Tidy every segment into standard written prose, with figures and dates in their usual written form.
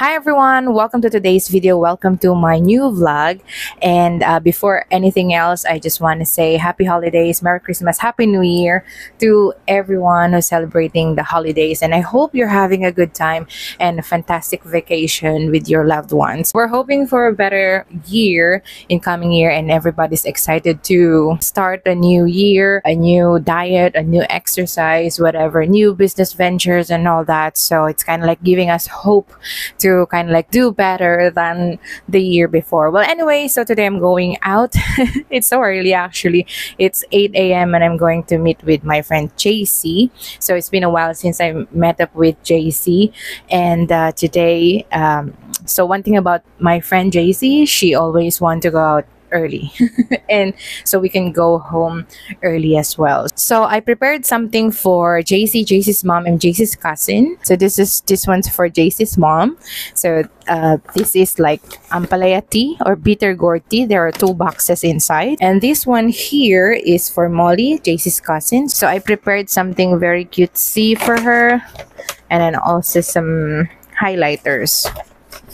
Hi everyone, welcome to today's video. Welcome to my new vlog. And before anything else, I just want to say happy holidays, Merry Christmas, Happy New Year to everyone who's celebrating the holidays. And I hope you're having a good time and a fantastic vacation with your loved ones. We're hoping for a better year in coming year, and everybody's excited to start a new year, a new diet, a new exercise, whatever, new business ventures and all that. So it's kind of like giving us hope to kind of like do better than the year before. Well, anyway, so today I'm going out. It's so early actually. It's 8 a.m. and I'm going to meet with my friend JC. So it's been a while since I met up with JC, and today, so one thing about my friend JC, she always want to go out early and so we can go home early as well. So I prepared something for JC's mom and JC's cousin. So this one's for JC's mom. So this is like ampalaya tea or bitter gourd tea. There are 2 boxes inside, and this one here is for Molly, JC's cousin. So I prepared something very cutesy for her, and then also some highlighters.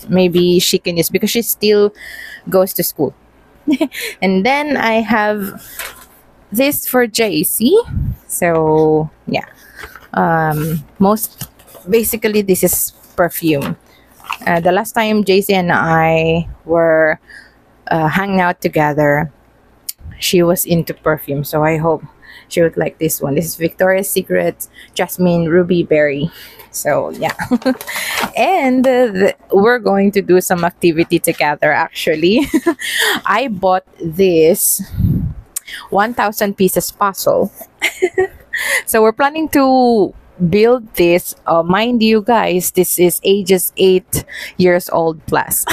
Maybe she can use because she still goes to school. And then I have this for JC. So yeah, most basically this is perfume. The last time JC and I were hanging out together, she was into perfume, so I hope she would like this one. This is Victoria's Secret Jasmine Ruby Berry. So yeah. And we're going to do some activity together actually. I bought this 1,000 pieces puzzle. So we're planning to build this. Mind you guys, this is ages 8 years old plus.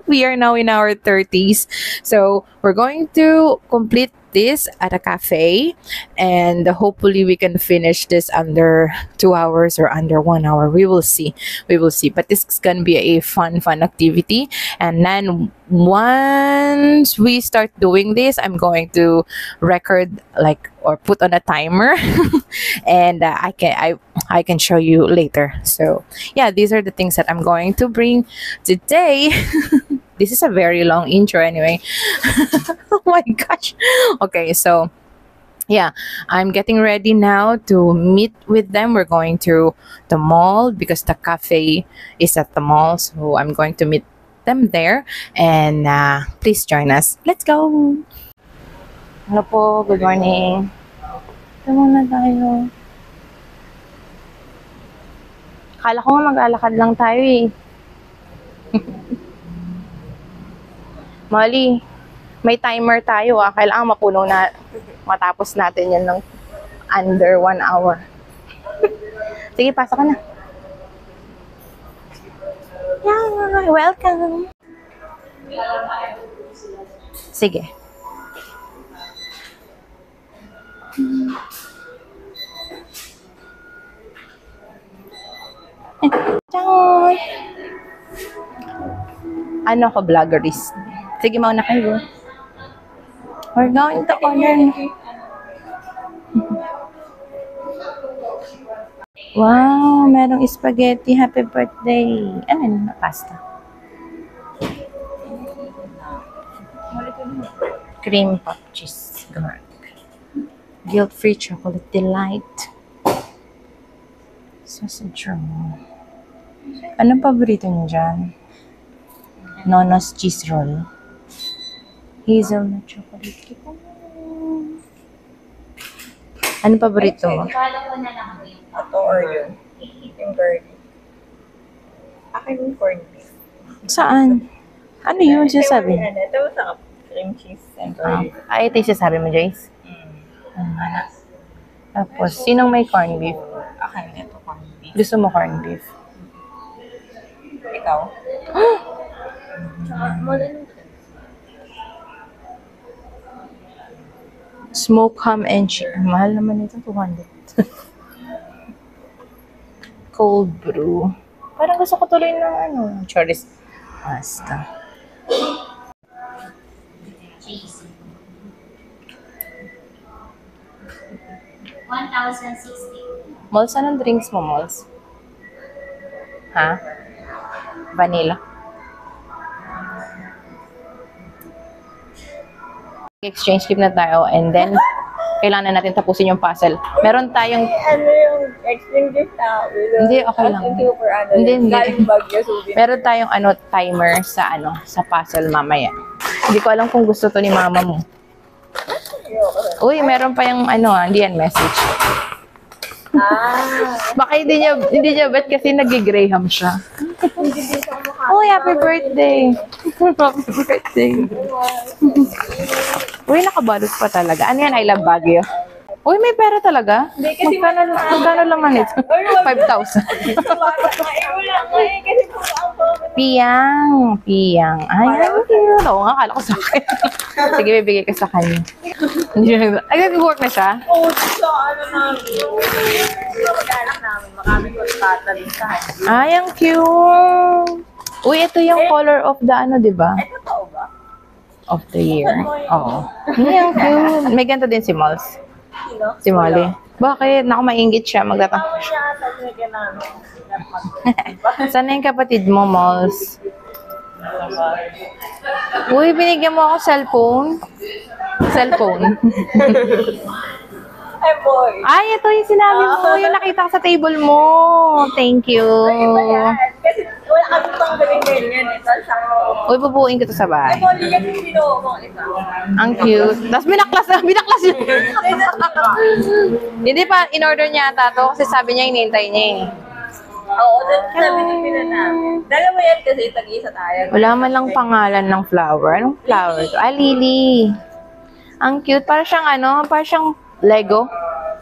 We are now in our 30s. So we're going to complete this at a cafe, and hopefully we can finish this under 2 hours or under 1 hour. We will see. But this is gonna be a fun activity. And then once we start doing this, I'm going to record like or put on a timer and I can show you later. So yeah, these are the things that I'm going to bring today. This is a very long intro anyway. Oh my gosh. Okay, so yeah, I'm getting ready now to meet with them. We're going to the mall because the cafe is at the mall. So I'm going to meet them there, and please join us. Let's go. Hello po, good morning. Ito muna tayo. Akala ko nga mag-alakad lang tayo eh. Molly, may timer tayo ah. Kailangan mapuno na matapos natin yan ng under 1 hour. Sige, pasok ka na. Yeah, welcome. Sige. Ciao. Ano ko, vloggerist? Sige, mauna kayo. We're going to order. Wow, merong spaghetti. Happy birthday. Ano yun? Pasta. Cream puff cheese. Guilt-free chocolate delight. Sausage roll. Anong paborito niyo dyan? Nono's cheese roll. Hazelnut chocolate cake. Anong paborito mo? Ito or yun? Yung curly. Akin yung corned beef. Saan? Ano yun sinasabi? Ito sa cream cheese and curly. Ay, ito yung sinasabi mo, Jace? Tapos, sinong may corned beef? Akin, ito corned beef. Gusto mo corned beef? Ikaw? Smoke ham and cheese. Mahal naman ito, 200. Cold brew. Parang gusto ko tuloy ng chorizo pasta. $1,060. Malls, anong drinks mo, Malls? Ha? vanilla. Exchange gift na tayo and then kailangan na natin tapusin yung puzzle. Meron tayong Ano yung exchange gift na? Hindi, okay lang. Super ano. Hindi. Galing Baguio, souvenir. meron tayong timer sa puzzle mamaya. Hindi ko alam kung gusto to ni mama mo. Uy, meron pa yung hindi yan message. Baka hindi niya bet kasi nag-graham siya. Uy, happy birthday. Happy birthday. Uy, nakabalot pa talaga. Ano yan? I love Baguio. Uy, may pera talaga? Hindi, kasi Magkano laman ito? 5,000. Wala nga eh. Kasi po ang Piyang. Ay, ang cute. Oo nga, akala ko sa akin. Sige, bibigay ka sa kanya. Ay, nag-work na siya? Oo, so ano namin. Mag-anak namin. Makaming kontrata din sa akin. Ay, ang cute. Uy, ito yung color of the di ba? Ay, totoo ba? Of the year. Oo. Ay, ang cute. May ganito din si Malls. Sino? Si Molly. Bakit? Naku, maingit siya. Magtatang. Tama niya ata nilagyan namin. Sana yung kapatid mo, Malls? Uy, binigyan mo ako cellphone. Cellphone. Ay, boy. Ay, ito yung sinabi mo. Yung nakita ko sa table mo. Thank you. Iba yan. Kasi wala kami pang galing ganyan. Ito, sakto. Uy, bubuin ko to sa Ay, bahay. Molly, yan yung binuo mo. Isa. Ang cute. Tapos binaklas yun. Hindi pa, in-order niya ata to kasi sabi niya hinihintay niya eh. Oo, sabi niyo namin. Dalawa yan kasi tag-isa tayo. Wala man lang pangalan ng flower. Anong flower to? Ah, lily. Ang cute. Para siyang para siyang Lego.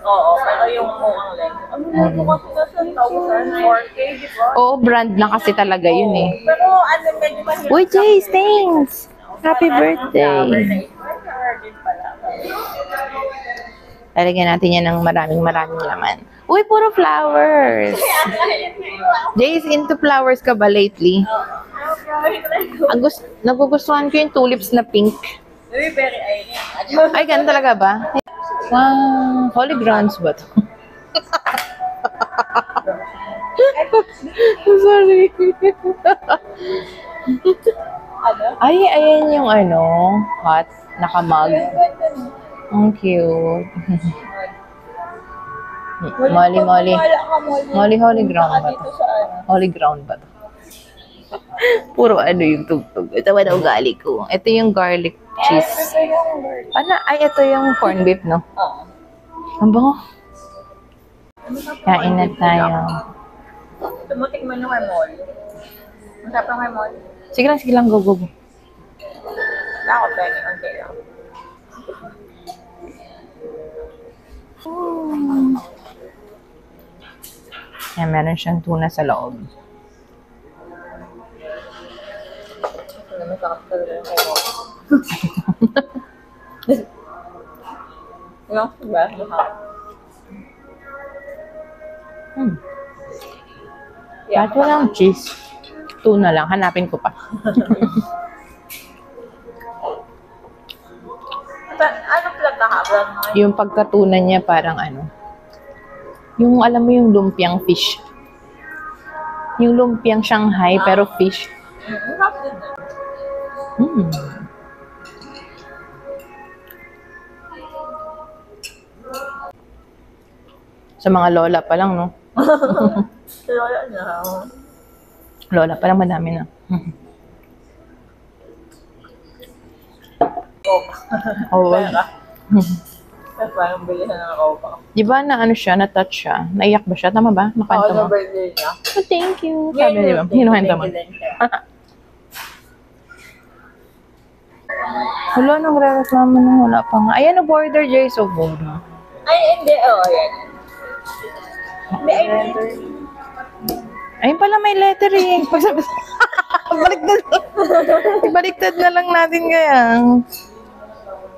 Oo, pero yung mukhang lens. Ano Lego kasi nasa 1,000, 4K, di ba? Oo, brand na kasi talaga yun eh. Pero ano, medyo mahirap. Uy, Jace, thanks! Happy birthday! Lalagyan natin yan ng maraming laman. Uy, puro flowers! Jace, into flowers ka ba lately? Nagugustuhan ko yung tulips na pink. Uy, very Ay, ganun talaga ba? Wow, holy grounds ba to? Sorry. Ano? Ay, ayan yung hot, nakamag. Ang cute. Molly. Holy ground ba to? Holy ground ba to? Puro yung tugtog. Ito ba na ugali ko? Ito yung garlic cheese. Ay, ito yung corned beef, no? Oo. Ang bango. Kain na tayo. Tumutik mo yung kay Molly. Masarap lang kay Molly. Sige lang, go. Wala ako penny, okay lang. Yan, meron siyang tuna sa loob. Masarap talaga yung kay Molly. Yung ba? Kahit walang cheese, tuna lang. Hanapin ko pa. Ano pala kahapon? Yung pagkatuna niya parang yung alam mo yung lumpiang fish. Yung lumpiang Shanghai pero fish. Masarap din na. Sa mga lola pa lang, no? Lola na. Lola pa lang, madami na. Oh. Parang bilisan na ako pa. Di ba siya, na-touch siya? Naiyak ba siya? Tama ba? Nakanta mo? birthday niya. Oh, thank you. Sabi, di ba? Hinuhanta mo. Wala, nang re-reklamo nung wala pa nga. Ayan, border, Jay. So, border. Ay, hindi. Oo, yan. May Ayun pala, may lettering. Baliktad na lang natin kaya.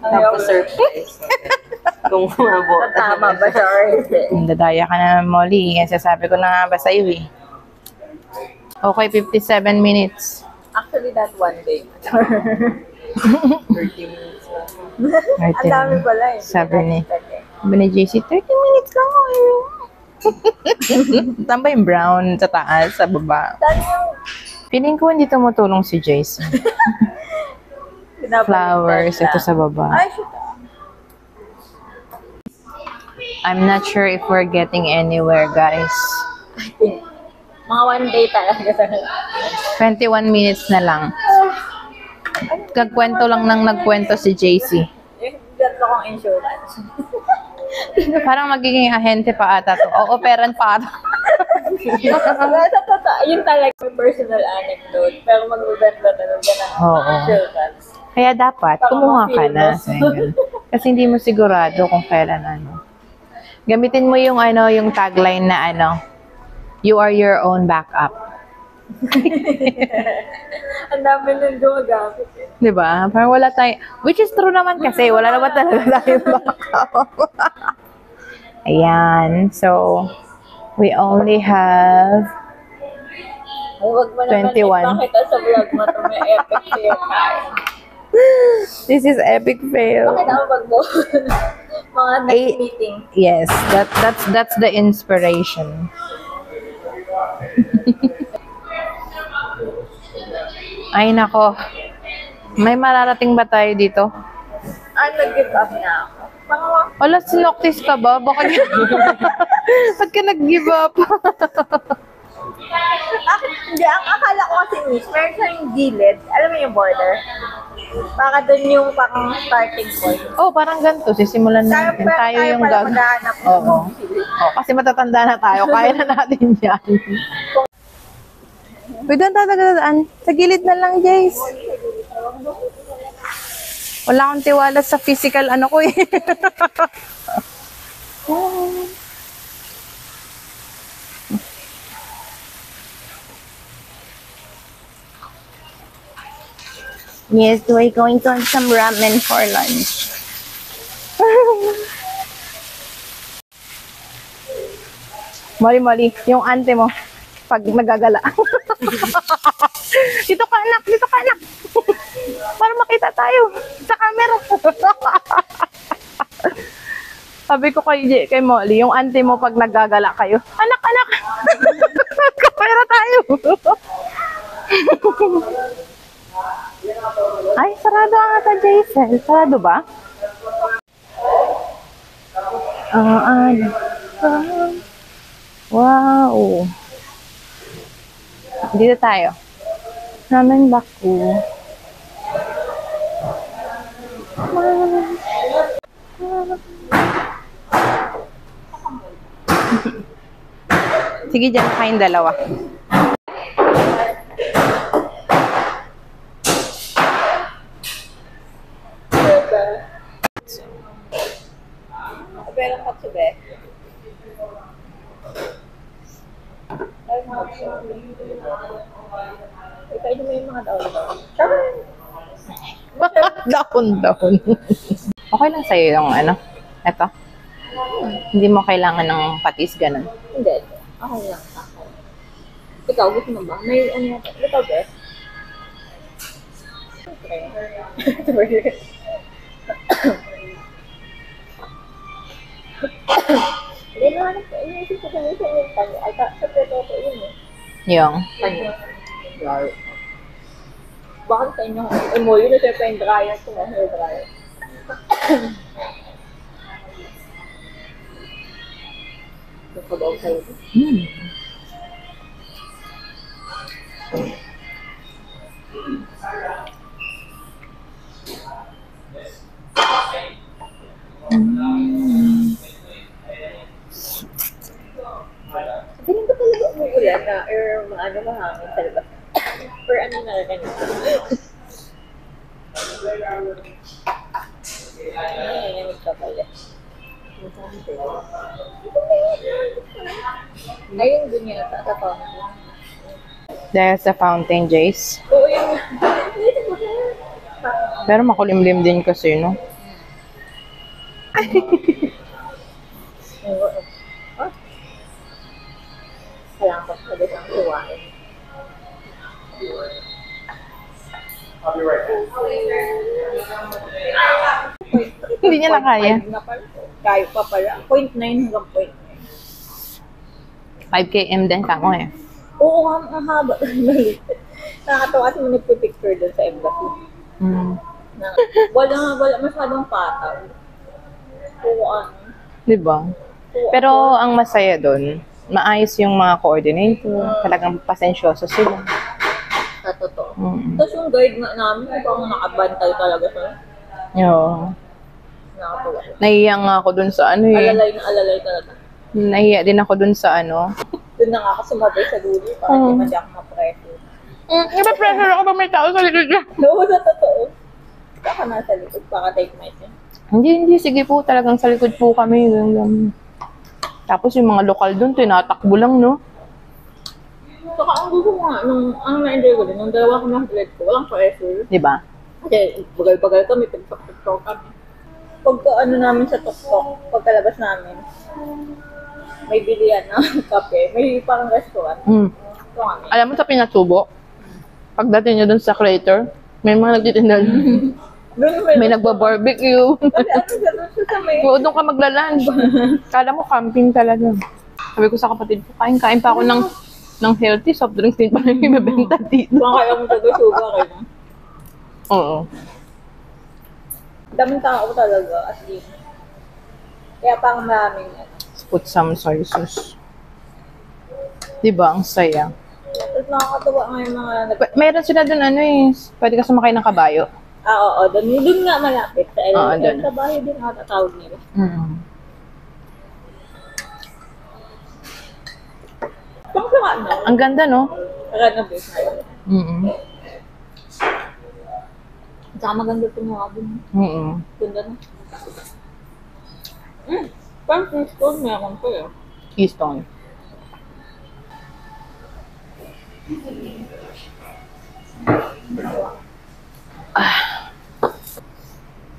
Tapos surprise. Kung umabot. Tama ba siya or hindi? Dadaya ka na, Molly. Yan, sasabi ko na nga ba sa'yo eh. Okay, 57 minutes. Actually, that one day. 30 minutes lang. Ang dami pala eh. Sabi ni JC, 30 minutes lang ako. Tamba yung brown sa taas, sa baba. Saan yung Feeling ko hindi tumutulong si Jace. Flowers, ito sa baba. Ay, shoot. I'm not sure if we're getting anywhere, guys. Mga 1 day talaga. 21 minutes na lang. Nagkwento lang ng nagkwento si JC. Yung ganito kong insurance. Parang magiging ahente pa ata to. O operan pa ata. Yun talaga yung personal anecdote. Pero magbibenta talaga ng Oo. insurance. Kaya dapat, Baka kumuha ka na. ma-feel Kasi hindi mo sigurado kung kailan ano. Gamitin mo yung yung tagline na you are your own backup. Ang dami nang gumagamit eh. 'Di ba? Parang wala tayo, which is true naman kasi wala naman talaga tayong backup. Ayan. So, we only have Ay, wag mo naman 21. ipakita sa vlog mo ito may epic fail tayo. this is epic fail. Bakit ako mag-go? Mga next Eight. meeting. Yes, that's the inspiration. Ay nako. May mararating ba tayo dito? Nag-give up na ako. Wala, sinoktis ka ba? Bakit ba't ka nag-give up? Hindi, ang akala ko kasi miss, meron siyang gilid. Alam mo yung border? Baka dun yung parang starting point. Oh, parang ganito. Sisimulan natin. Tayo yung pala gag... maghahanap ng Oo. Oh, kasi matatanda na tayo. Kaya na natin yan. Uy, doon tayo nagdadaan. Sa gilid na lang, Jace. Wala akong tiwala sa physical ko eh. Yes, we're going to have some ramen for lunch. Mali, yung ante mo, pag nagagala. Dito ka anak. Para makita tayo sa camera. Sabi ko kay Molly, yung ante mo pag nagagala kayo, anak. Kamera tayo. Ay, sarado ang ata, Jason. Sarado ba? Wow. Dito tayo. Ramen baku. Sige, dyan kain dalawa. Pero katsube. Ikaw mo yung mga daon. Down. Okay lang sa'yo yung eto. Hindi mo kailangan ng patis, ganun. Hindi. Okay lang. Ikaw, gusto mo ba? May yata. Ikaw, Beth? Okay. Hindi naman ako. Iniisip ko kung isa yung panyo. Ay, sa pretoto yun eh. Yung. Panyo. Bakit sa inyo? Mo yun na siya pa yung dryer ko. Hair dryer. Nakabaw sa'yo. Feeling ko talaga umuulan na or mga mahangin sa labas. Or na ganito. Ay, namig ka pala. Ayun dun yata sa fountain. Dahil sa fountain, Jace. Oo, yun. Pero makulimlim din kasi, no? Kailangan ko sa isang suwain. Hindi niya na kaya. Kaya pa pala. 0.9 hanggang 0.9. 5 km din ka mo eh. Oo, ang haba. Nakakatawa kasi may nagpipicture doon sa embassy. Mm. Na, wala masyadong pataw. Kung ano. Diba? Pero ang masaya doon, maayos yung mga coordinator. Talagang pasensyoso sila. Sa totoo. Mm. Tapos yung guide nga namin, parang nakabantay talaga siya. Oo. Nakakatawa. Nahiya nga ako dun sa ano eh. Alalay na alalay talaga. Nahiya din ako dun sa ano. Doon na nga ako sumabay sa dulo para hindi ako ma-pressure. Iba-pressure ako pag may tao sa likod niya. Oo, sa totoo. Baka nasa likod, baka take my time. Hindi. Sige po. Talagang sa likod po kami. Tapos yung mga lokal dun, tinatakbo lang, no? Saka ang gusto ko nga, ang na-enjoy ko din, nung dalawa ko ng ko, walang pressure. Diba? Kasi bagal-bagal kami, pagtok kami. Pagka ano namin sa tok-tok, pagkalabas namin, may bilihan na kape, may parang restaurant. Mm. Ito kami. Alam mo sa Pinatubo, pagdating nyo dun sa crater, may mga nagtitinda. May nagba-barbecue. Kasi ano gano'n siya sa may... Oo, doon ka magla-lunch. Kala mo camping talaga. Sabi ko sa kapatid ko, kain pa ako ng healthy soft drinks din pala yung ibebenta dito. Baka kaya mo taga-sugar kayo. Oo. Daming tao talaga, as in. Kaya parang maraming Put some soy sauce. Diba? Ang saya. Tapos nakakatawa nga yung mga... Meron sila dun ano eh. Pwede ka sumakay ng kabayo. Oo, doon nga malapit. Sa Oo, doon. Sa bahay din ako tatawag nila. Mm. Pang sa ano? Ang ganda, no? Renovate na yun. Mm. Saka maganda ito mga abon. Mm. Ganda na. Pang Keystone meron ko eh. Keystone.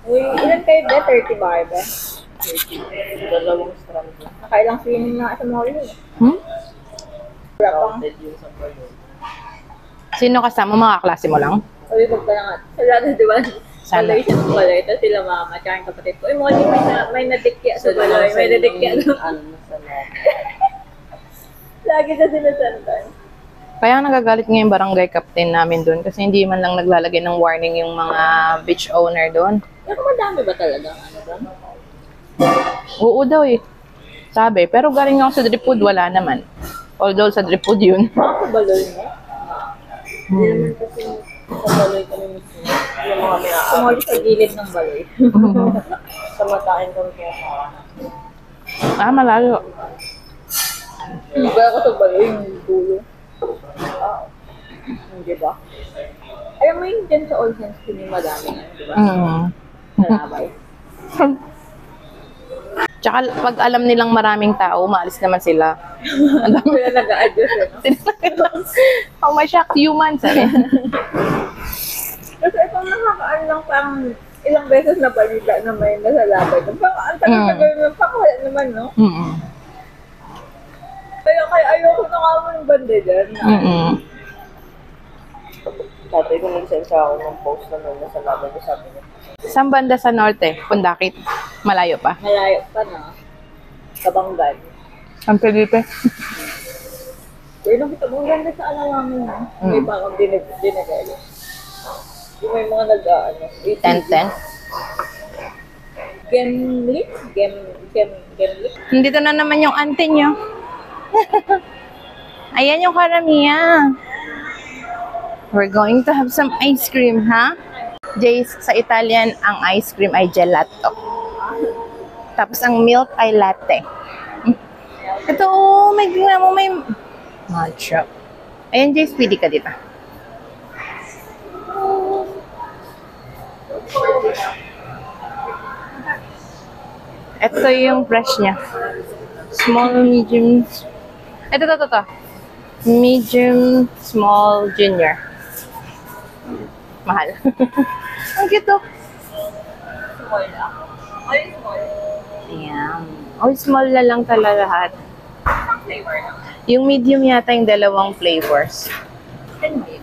Uy, ilan kayo ba? 30 ba kayo ba? 30. Dalawang strand. Nakailang swimming na sa mall yun. Hmm? Wala pang. Sino kasama? Mga klase mo lang? Uy, wag ka na nga. Sa lahat, di ba? Sana. Balay siya sa balay. Tapos sila mama, tsaka yung kapatid ko. Uy, Molly, may nadikya sa balay. May nadikya na. Lagi na sila sandan. Kaya nagagalit nga yung barangay captain namin doon kasi hindi man lang naglalagay ng warning yung mga beach owner doon. Pero madami ba talaga ano doon? Oo daw eh. Sabi, pero galing ako sa Driftwood, wala naman. Although sa Driftwood yun. Ako sa baloy mo? Hindi naman kasi sa baloy kami mismo. Yung mga sumali sa gilid ng baloy. Sa matain kami kaya. Malayo. Iba ako sa baloy, yung dulo. Hindi ba? Alam mo yung dyan sa All Saints yung madami nga, di ba? Nalabay. Tsaka pag alam nilang maraming tao, maalis naman sila. Sila nag-a-adjust eh. Oh my shock, humans. Kasi itong nakakaan lang pang ilang beses na balita na may nasalabay. Parang ang tagal-tagal na wala naman, no? Kaya ayoko na kamo yung banda dyan. Tatay ko nag-send sa ako ng post na may nasalabay ko sabi niya. Saan banda sa norte? Pundakit. Malayo pa. Malayo pa na. Kabanggan. San Felipe. Pero nakita mo, ganda sa alalangin mo. May parang dinagay. Yung may mga nag-ano. 10-10. Gemlik? Gemlik? Nandito na naman yung auntie nyo. Ayan yung karamihan. We're going to have some ice cream, ha? Jace, sa Italian, ang ice cream ay gelato. Tapos ang milk ay latte. Ito, may gina mo, may matcha. Ayan, Jace, pili ka dito. Ito yung price niya. Small, medium. Ito. Medium, small, junior. Mahal. Ang cute to. Small lang. Ay, small. Ayan. Oh, small na lang talaga lahat. Ang flavor lang. Yung medium yata yung dalawang flavors. And big.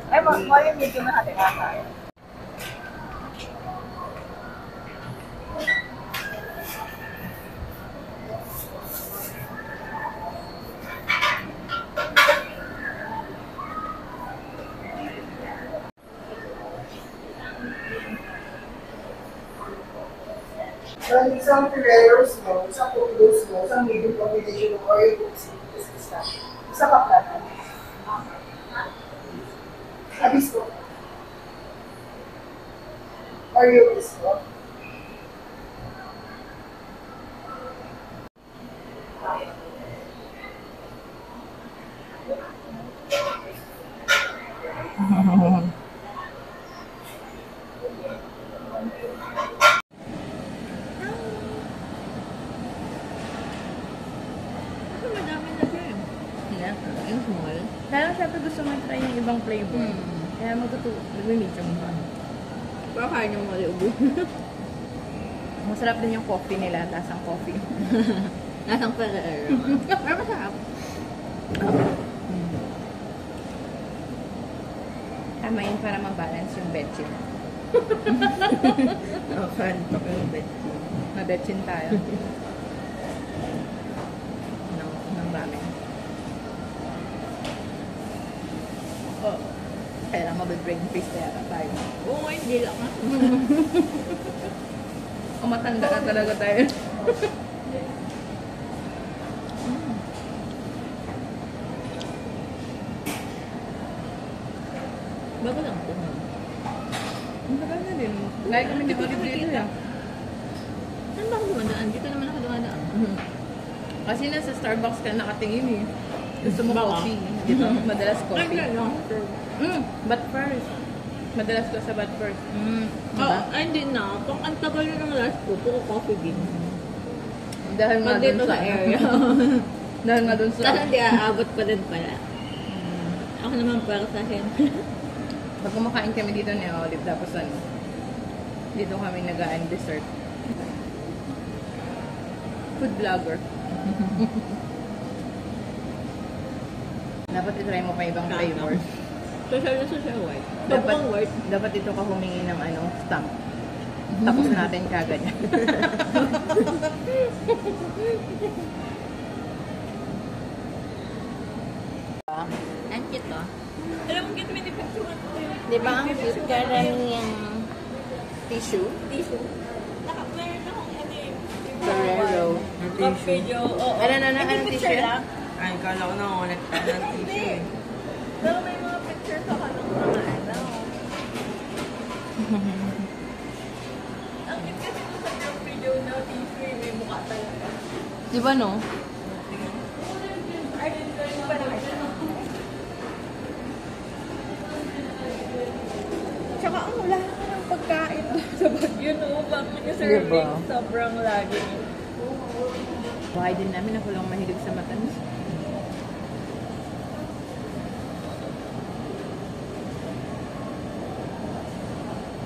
Ay, small yung medyo natin tayo. Isang Ferrero's mo, isang Populos mo, isang medium combination ng Oreo cookies. Isa ka plata. Abis ko. Oreo cookies ko. Madami na siya eh. Yeah, yung small. Kaya syempre gusto mo try yung ibang flavor. Kaya mag-medium ka. Pero kaya niyong maliubos. Masarap din yung coffee nila, tasang coffee. Nasang Ferrero. Pero masarap. Tama yun para mabalance yung betchin. Nakantok yung betchin. Mabetchin tayo. Ng ramen. Oh. Kailangan mabe-brain freeze kaya tayo. Oo, hindi lang ah. O matanda na talaga tayo. Bago lang po. Ang tagal na din. Lagi kami nag-ulit dito ya. Saan ba ako dumadaan? Dito naman ako dumadaan. Kasi nasa Starbucks ka nakatingin eh. Gusto mo Baka. coffee. Dito madalas Ay, coffee. lang. But first. Madalas ko sa but first. Oh, ay, hindi na. Pag ang tagal na ng last ko, puro coffee bean. Dahil nga Pag dun dito sa area. Dahil nga dun sa... Kasi hindi aabot pa din pala. Ako naman para sa akin. Pag kumakain kami dito ni Olive, tapos ano, dito kami nag-aan dessert. Food vlogger. Dapat itry mo pa ibang flavors. Social na social white. Dapat, Sobrang white. dapat dito ka humingi ng ano, stamp. Tapos natin kagad. Ang cute oh. Alam mo, cute minipicture ko yun. Di ba ang cute yung tissue? Tissue. Meron akong ano eh. Ferrero. Top video. Oo. Ano tissue? lang. Ay, kala ko na ulit pa ng Hindi. Pero may mga pictures ako ng mga ano. Ang cute kasi kung sa top video na tissue, may mukha talaga. Di ba no? Ay, hindi pa naman. Tsaka ang wala ka ng pagkain sa Baguio, no? Bakit yung serving Diba? sobrang lagi. Buhay din namin ako lang mahilig sa matamis.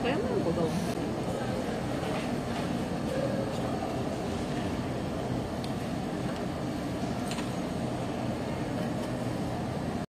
Kaya mo ang bugaw.